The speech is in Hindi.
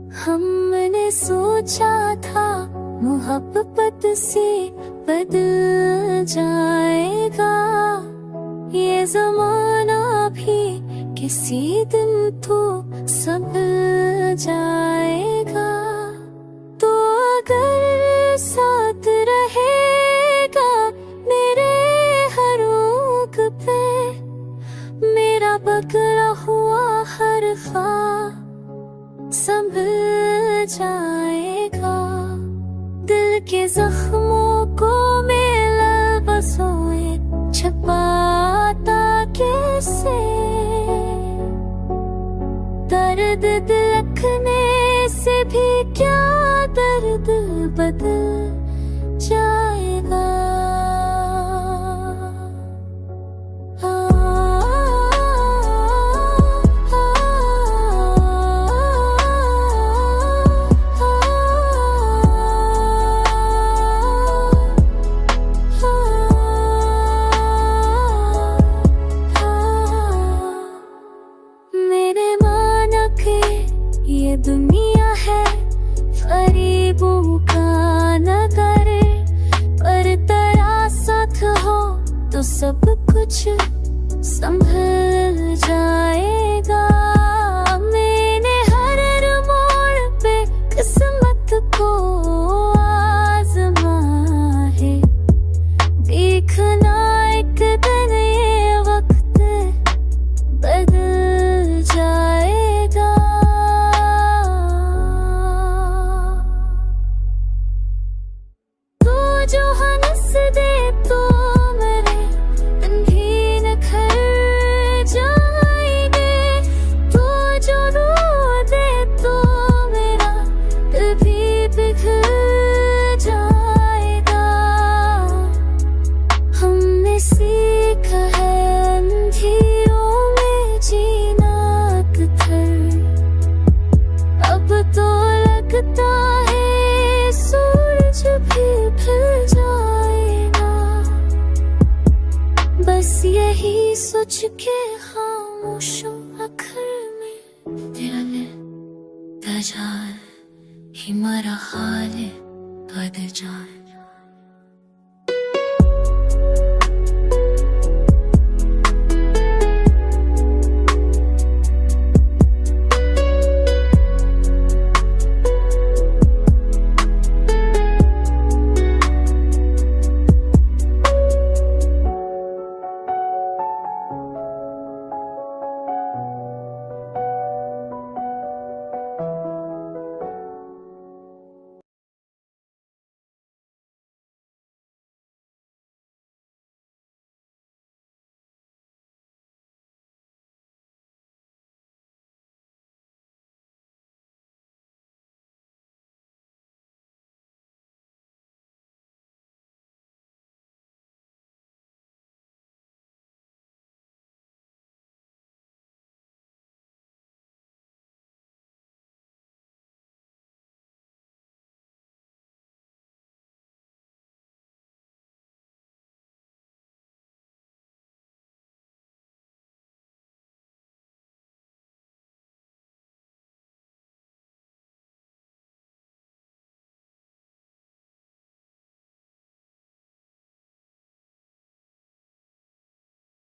हमने सोचा था मोहब्बत से बदल जाएगा ये ज़माना भी, किसी दिन तो संभल जाएगा। तो अगर साथ रहेगा मेरे हर रोग पे, मेरा बगला हुआ हर ख्वाब संभल जाएगा। दिल के जख्मों को मेरा बसोए छपाता कैसे, दर्द दिलखने से भी क्या दर्द बदल जाएगा। ये दुनिया है गरीबों का नगर, पर तेरा साथ हो तो सब कुछ संभल जाएगा। मैंने हर मोड़ पे किस्मत को आज़मा है, देखना एक दिन ये वक्त बदल जाएगा। जो हंस दे तो मेरे दिन भी निखर जाएंगे, तो जो रो दे तो मेरा दिल भी पिघल जाएगा। हमने सीखा है अंधियों में जीना किधर, अब तो लगता है सूरज भी ढल जाएगा। बस यही सोच के खामोशों आखिर में दिल दजाल ही मरा हाल बद जाए।